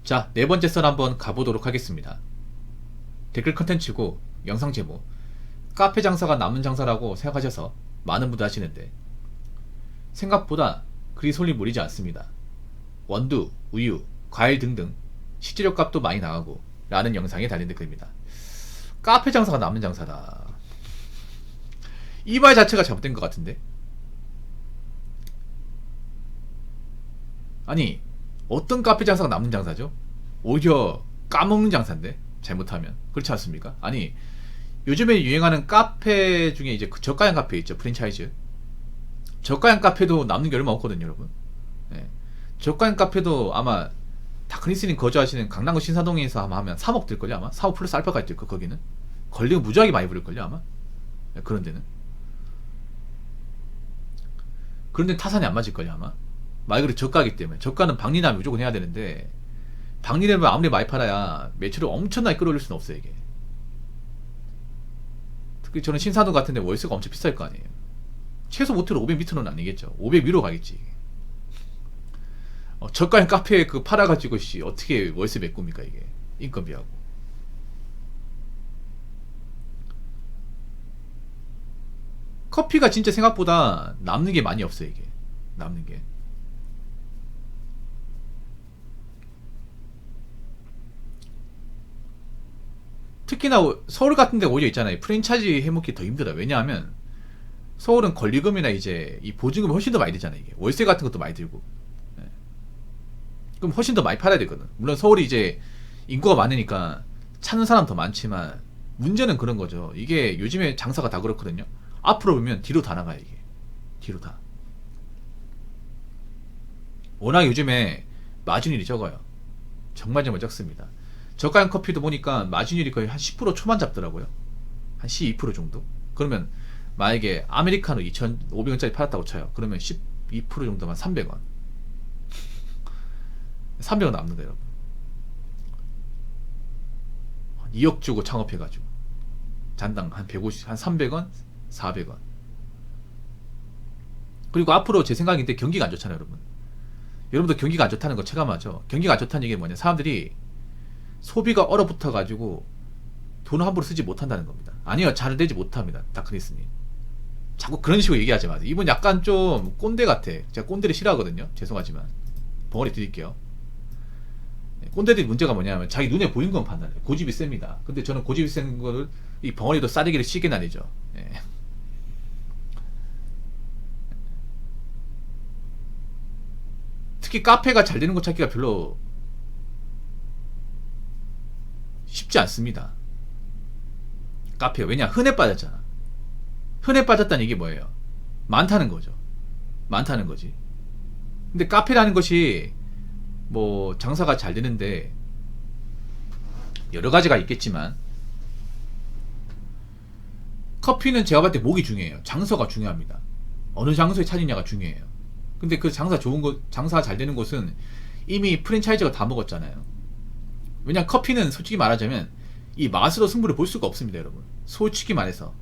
자, 네 번째 썰 한번 가보도록 하겠습니다. 댓글 컨텐츠고 영상 제목, 카페 장사가 남는 장사라고 생각하셔서 많은 분들 하시는데 생각보다 그리 솔리 무리지 않습니다. 원두, 우유, 과일 등등 식재료 값도 많이 나가고 라는 영상에 달린 댓글입니다. 카페 장사가 남는 장사다. 이 말 자체가 잘못된 것 같은데? 아니, 어떤 카페 장사가 남는 장사죠? 오히려 까먹는 장사인데, 잘못하면. 그렇지 않습니까? 아니, 요즘에 유행하는 카페 중에 이제 그 저가형 카페 있죠, 프랜차이즈. 저가형 카페도 남는 게 얼마 없거든요, 여러분. 네. 저가형 카페도 아마 다크니스님 거주하시는 강남구 신사동에서 아마 하면 3억 들걸요, 아마? 3억 플러스 알파까지 들걸, 거기는? 걸리면 무지하게 많이 부를걸요, 아마? 네, 그런 데는. 그런 데는 타산이 안 맞을걸요, 아마? 말 그대로 저가기 때문에. 저가는 박리나면 무조건 해야 되는데, 박리나면 아무리 많이 팔아야 매출을 엄청나게 끌어올릴 수는 없어요, 이게. 특히 저는 신사동 같은 데 월세가 엄청 비쌀 거 아니에요. 최소 못해도 500m는 아니겠죠. 500 위로 가겠지. 저가형 카페에 그 팔아가지고, 어떻게 월세 메꿉니까, 이게. 인건비하고. 커피가 진짜 생각보다 남는 게 많이 없어요, 이게. 남는 게. 특히나 서울 같은 데 오히려 있잖아요. 프랜차이즈 해먹기 더 힘들어요. 왜냐하면 서울은 권리금이나 이제 이 보증금이 훨씬 더 많이 들잖아요. 이게 월세 같은 것도 많이 들고. 예. 그럼 훨씬 더 많이 팔아야 되거든. 물론 서울이 이제 인구가 많으니까 찾는 사람 더 많지만 문제는 그런 거죠. 이게 요즘에 장사가 다 그렇거든요. 앞으로 보면 뒤로 다 나가요, 이게. 뒤로 다. 워낙 요즘에 마진율이 적어요. 정말 정말 적습니다. 저가형 커피도 보니까 마진율이 거의 한 10% 초반 잡더라고요. 한 12% 정도? 그러면 만약에 아메리카노 2,500원짜리 팔았다고 쳐요. 그러면 12% 정도면 300원. 300원 남는 거예요, 여러분. 2억 주고 창업해가지고. 잔당 한 150, 한 300원? 400원. 그리고 앞으로 제 생각인데 경기가 안 좋잖아요, 여러분. 여러분도 경기가 안 좋다는 거 체감하죠? 경기가 안 좋다는 얘기는 뭐냐? 사람들이 소비가 얼어붙어가지고 돈을 함부로 쓰지 못한다는 겁니다. 아니요, 잘 되지 못합니다. 다크니스님. 자꾸 그런 식으로 얘기하지 마세요. 이분 약간 좀 꼰대 같아. 제가 꼰대를 싫어하거든요. 죄송하지만. 벙어리 드릴게요. 꼰대들이 문제가 뭐냐면 자기 눈에 보이는 건 판단해요. 고집이 셉니다. 근데 저는 고집이 센 거를 이 벙어리도 싸대기를 시게 나뉘죠. 예. 특히 카페가 잘 되는 곳 찾기가 별로 쉽지 않습니다. 카페. 왜냐? 흔해 빠졌잖아. 흔해 빠졌다는 이게 뭐예요? 많다는 거죠. 많다는 거지. 근데 카페라는 것이 뭐 장사가 잘 되는데 여러 가지가 있겠지만 커피는 제가 볼 때 목이 중요해요. 장소가 중요합니다. 어느 장소에 차리냐가 중요해요. 근데 그 장사 좋은 곳, 장사 잘 되는 곳은 이미 프랜차이즈가 다 먹었잖아요. 왜냐, 커피는 솔직히 말하자면 이 맛으로 승부를 볼 수가 없습니다, 여러분. 솔직히 말해서.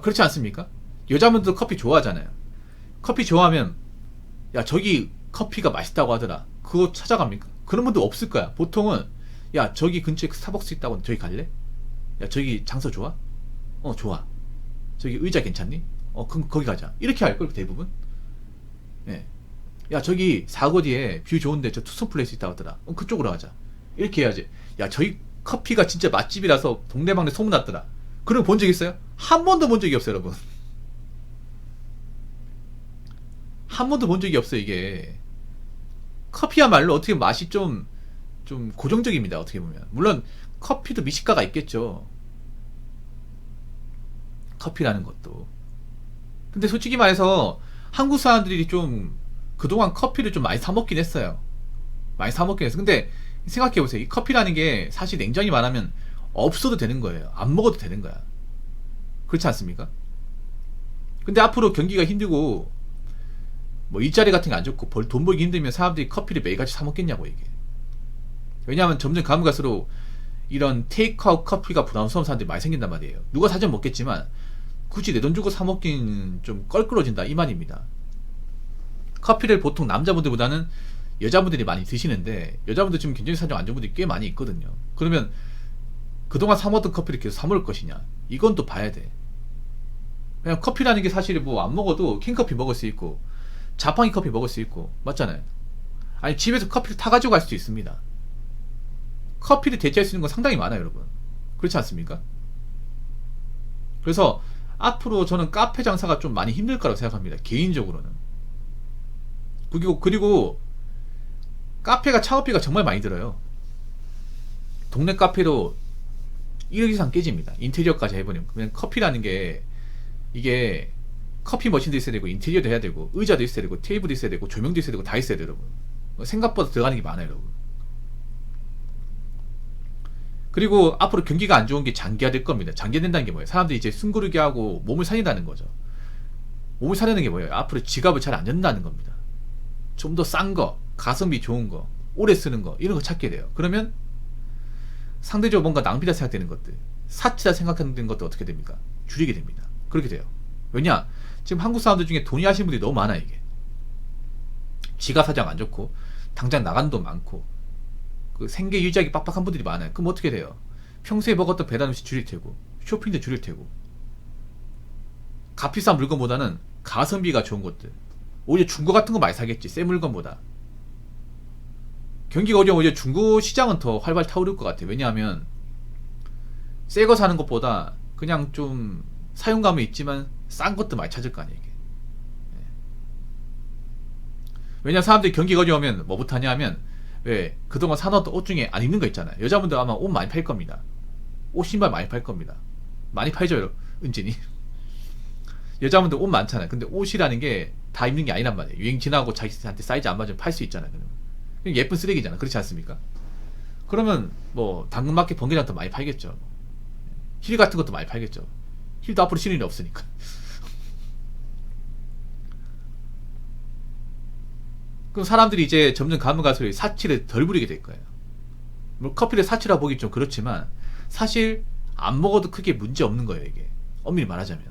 그렇지 않습니까? 여자분들도 커피 좋아하잖아요. 커피 좋아하면 야, 저기 커피가 맛있다고 하더라. 그거 찾아갑니까? 그런 분들 없을 거야. 보통은 야, 저기 근처에 스타벅스 있다고 저기 갈래? 야, 저기 장소 좋아? 좋아. 저기 의자 괜찮니? 그럼 거기 가자. 이렇게 할걸, 대부분. 예. 야, 저기 사고 뒤에 뷰 좋은데 저 투썸 플레이스 있다고 하더라. 그쪽으로 가자. 이렇게 해야지. 야, 저희 커피가 진짜 맛집이라서 동네방네 소문났더라. 그런 거 본 적 있어요? 한 번도 본 적이 없어요, 여러분. 한 번도 본 적이 없어요, 이게. 커피야말로 어떻게 맛이 좀 고정적입니다, 어떻게 보면. 물론 커피도 미식가가 있겠죠. 커피라는 것도. 근데 솔직히 말해서 한국 사람들이 좀 그동안 커피를 좀 많이 사 먹긴 했어요. 많이 사 먹긴 했어. 근데 생각해보세요. 이 커피라는 게 사실 냉정히 말하면 없어도 되는 거예요. 안 먹어도 되는 거야. 그렇지 않습니까? 근데 앞으로 경기가 힘들고 뭐 일자리 같은 게 안 좋고 돈 벌기 힘들면 사람들이 커피를 매일같이 사 먹겠냐고, 이게. 왜냐하면 점점 가면 갈수록 이런 테이크아웃 커피가 부담스러운 사람들이 많이 생긴단 말이에요. 누가 사전 먹겠지만 굳이 내 돈 주고 사 먹기는 좀 껄끄러진다, 이 말입니다. 커피를 보통 남자분들보다는 여자분들이 많이 드시는데 여자분들 지금 굉장히 사정 안 좋은 분들이 꽤 많이 있거든요. 그러면 그동안 사 먹던 커피를 계속 사 먹을 것이냐, 이건 또 봐야 돼. 그냥 커피라는 게 사실 뭐 안 먹어도 캔커피 먹을 수 있고 자판기 커피 먹을 수 있고 맞잖아요. 아니 집에서 커피를 타가지고 갈 수도 있습니다. 커피를 대체할 수 있는 건 상당히 많아요, 여러분. 그렇지 않습니까? 그래서 앞으로 저는 카페 장사가 좀 많이 힘들 거라고 생각합니다, 개인적으로는. 그리고 카페가 창업비가 정말 많이 들어요. 동네 카페로 1억 이상 깨집니다. 인테리어까지 해버리면. 그냥 커피라는 게 이게 커피 머신도 있어야 되고 인테리어도 해야 되고 의자도 있어야 되고 테이블도 있어야 되고 조명도 있어야 되고 다 있어야 돼요, 여러분. 생각보다 들어가는 게 많아요, 여러분. 그리고 앞으로 경기가 안 좋은 게 장기화될 겁니다. 장기화된다는 게 뭐예요? 사람들이 이제 숨고르게 하고 몸을 살린다는 거죠. 몸을 살리는 게 뭐예요? 앞으로 지갑을 잘 안 연다는 겁니다. 좀 더 싼 거, 가성비 좋은 거, 오래 쓰는 거, 이런 거 찾게 돼요. 그러면 상대적으로 뭔가 낭비다 생각되는 것들, 사치다 생각하는 것도 어떻게 됩니까? 줄이게 됩니다. 그렇게 돼요. 왜냐? 지금 한국 사람들 중에 돈이 하시는 분들이 너무 많아, 이게. 지가 사정 안 좋고, 당장 나간 돈 많고, 그 생계 유지하기 빡빡한 분들이 많아요. 그럼 어떻게 돼요? 평소에 먹었던 배달 음식 줄일 테고, 쇼핑도 줄일 테고, 값비싼 물건보다는 가성비가 좋은 것들, 오히려 중고 같은 거 많이 사겠지, 새 물건보다. 경기가 어려우면 오히려 중고 시장은 더 활발 타오를 것 같아요. 왜냐하면 새 거 사는 것보다 그냥 좀 사용감은 있지만 싼 것도 많이 찾을 거 아니에요, 이게. 왜냐면 사람들이 경기가 어려우면 뭐부터 하냐 하면, 왜 그동안 사놓았던 옷 중에 안 입는 거 있잖아요. 여자분들 아마 옷 많이 팔 겁니다. 옷 신발 많이 팔 겁니다. 많이 팔죠, 은진이. 여자분들 옷 많잖아요. 근데 옷이라는 게 다 입는 게 아니란 말이에요. 유행 지나고 자기한테 사이즈 안 맞으면 팔 수 있잖아요. 그러면 예쁜 쓰레기잖아. 그렇지 않습니까? 그러면 뭐 당근마켓 번개장도 많이 팔겠죠. 힐 같은 것도 많이 팔겠죠. 힐도 앞으로 신을 일이 없으니까. 그럼 사람들이 이제 점점 가면 갈수록 사치를 덜 부리게 될 거예요. 뭐 커피를 사치라 보기 좀 그렇지만 사실 안 먹어도 크게 문제 없는 거예요, 이게. 엄밀히 말하자면.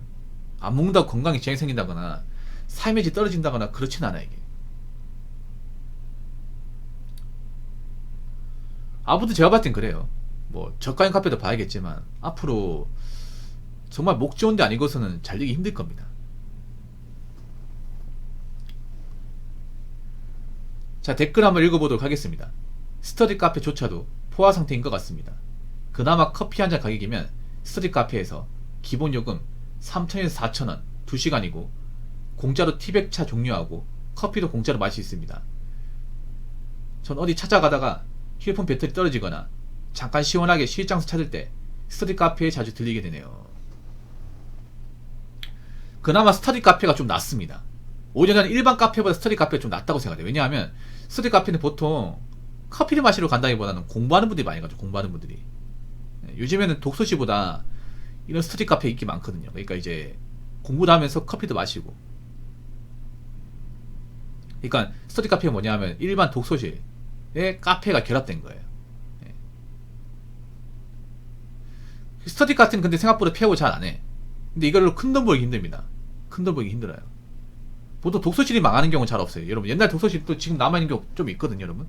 안 먹는다고 건강에 지장이 생긴다거나 삶의 질 떨어진다거나 그렇진 않아, 이게. 아무튼 제가 봤을 땐 그래요. 뭐 저가형 카페도 봐야겠지만 앞으로 정말 목 좋은 데 아니고서는 잘 되기 힘들 겁니다. 자, 댓글 한번 읽어보도록 하겠습니다. 스터디 카페조차도 포화 상태인 것 같습니다. 그나마 커피 한 잔 가격이면 스터디 카페에서 기본 요금 3,000에서 4,000원 2시간이고 공짜로 티백차 종류하고 커피도 공짜로 마실 수 있습니다. 전 어디 찾아가다가 휴대폰 배터리 떨어지거나 잠깐 시원하게 쉴 장소 찾을 때 스터디 카페에 자주 들리게 되네요. 그나마 스터디 카페가 좀 낫습니다. 오히려 저는 일반 카페보다 스터디 카페가 좀 낫다고 생각해요. 왜냐하면 스터디 카페는 보통 커피를 마시러 간다기보다는 공부하는 분들이 많이 가죠. 공부하는 분들이. 요즘에는 독서실보다 이런 스터디 카페 인기 많거든요. 그러니까 이제 공부도 하면서 커피도 마시고. 그러니까 스터디 카페가 뭐냐 하면 일반 독서실에 카페가 결합된 거예요. 스터디 카페는 근데 생각보다 폐업 잘 안 해. 근데 이걸로 큰 돈 벌기 힘듭니다. 큰 돈 벌기 힘들어요. 보통 독서실이 망하는 경우는 잘 없어요. 여러분 옛날 독서실도 지금 남아있는 경우 좀 있거든요, 여러분.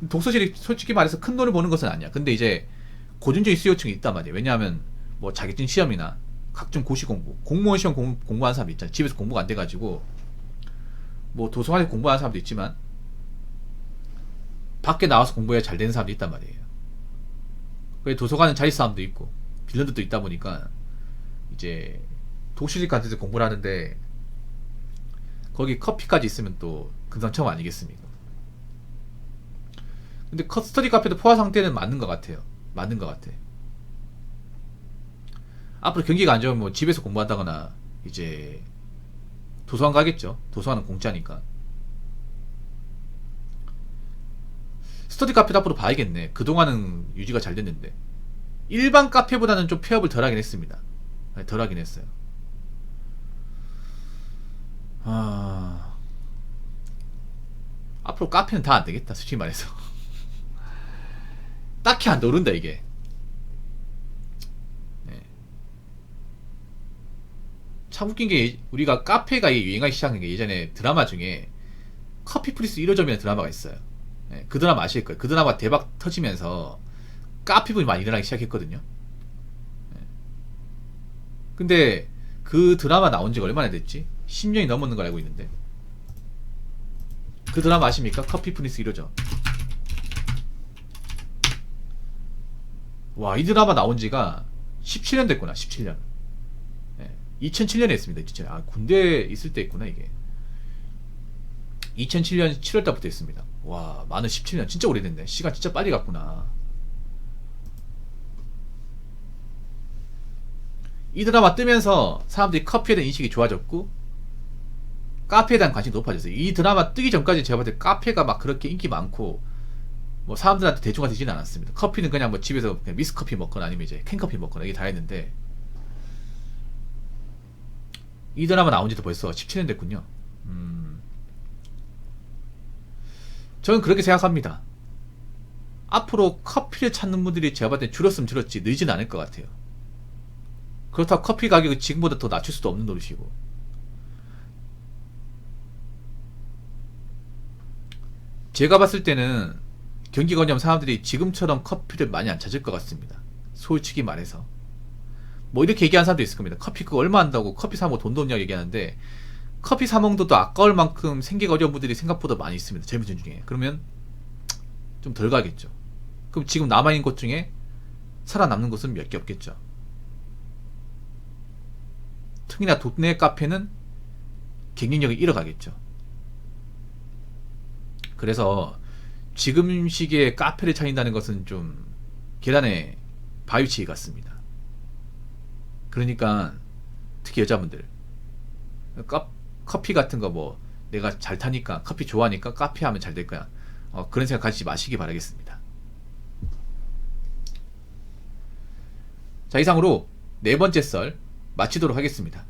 독서실이 솔직히 말해서 큰 돈을 버는 것은 아니야. 근데 이제 고전적인 수요층이 있단 말이에요. 왜냐하면 뭐 자격증 시험이나 각종 고시 공부, 공무원 시험 공부하는 사람도 있잖아요. 집에서 공부가 안 돼가지고 뭐 도서관에서 공부하는 사람도 있지만 밖에 나와서 공부해야 잘 되는 사람도 있단 말이에요. 그래서 도서관은 자리 싸움도 있고 빌런들도 있다 보니까 이제 독실직 같은 데서 공부를 하는데 거기 커피까지 있으면 또 금상첨 아니겠습니까? 근데 스터디 카페도 포화 상태는 맞는 것 같아요. 맞는 것 같아. 앞으로 경기가 안 좋으면 뭐 집에서 공부한다거나 이제 도서관 가겠죠. 도서관은 공짜니까. 스터디 카페도 앞으로 봐야겠네. 그동안은 유지가 잘 됐는데 일반 카페보다는 좀 폐업을 덜 하긴 했습니다. 덜 하긴 했어요. 앞으로 카페는 다 안 되겠다, 솔직히 말해서. 딱히 안 오른다, 이게. 네. 참 웃긴 게, 우리가 카페가 유행하기 시작한 게 예전에 드라마 중에 커피 프린스 1호점이라는 드라마가 있어요. 예, 그 드라마 아실 거예요. 그 드라마 대박 터지면서 카피분이 많이 일어나기 시작했거든요. 예. 근데 그 드라마 나온 지가 얼마나 됐지? 10년이 넘었는 걸 알고 있는데. 그 드라마 아십니까? 커피 프린스 1호점. 와, 이 드라마 나온 지가 17년 됐구나. 17년. 예. 2007년에 했습니다. 진짜. 아, 군대에 있을 때 했구나, 이게. 2007년 7월 달부터 했습니다. 와, 많은 17년. 진짜 오래됐네. 시간 진짜 빨리 갔구나. 이 드라마 뜨면서 사람들이 커피에 대한 인식이 좋아졌고, 카페에 대한 관심이 높아졌어요. 이 드라마 뜨기 전까지 제가 봤을 때 카페가 막 그렇게 인기 많고, 뭐 사람들한테 대중화 되지는 않았습니다. 커피는 그냥 뭐 집에서 그냥 미스커피 먹거나 아니면 이제 캔커피 먹거나 이게 다 했는데, 이 드라마 나온 지도 벌써 17년 됐군요. 저는 그렇게 생각합니다. 앞으로 커피를 찾는 분들이 제가 봤을 때 줄었으면 줄었지 늘지는 않을 것 같아요. 그렇다고 커피 가격을 지금보다 더 낮출 수도 없는 노릇이고. 제가 봤을 때는 경기가 어려운 사람들이 지금처럼 커피를 많이 안 찾을 것 같습니다. 솔직히 말해서. 뭐 이렇게 얘기하는 사람도 있을 겁니다. 커피 그거 얼마 한다고 커피 사 먹고 돈도 없냐고 얘기하는데, 커피 사 먹는 것도 아까울 만큼 생기가 어려운 분들이 생각보다 많이 있습니다. 젊은 층 중에. 그러면 좀 덜 가겠죠. 그럼 지금 남아있는 곳 중에 살아남는 곳은 몇 개 없겠죠. 특히나 동네 카페는 경쟁력을 잃어가겠죠. 그래서 지금 시기에 카페를 차린다는 것은 좀 계란의 바위치기 같습니다. 그러니까 특히 여자분들 커피 같은 거 뭐 내가 잘 타니까 커피 좋아하니까 카페 하면 잘 될 거야. 그런 생각 가지지 마시기 바라겠습니다. 자, 이상으로 네 번째 썰 마치도록 하겠습니다.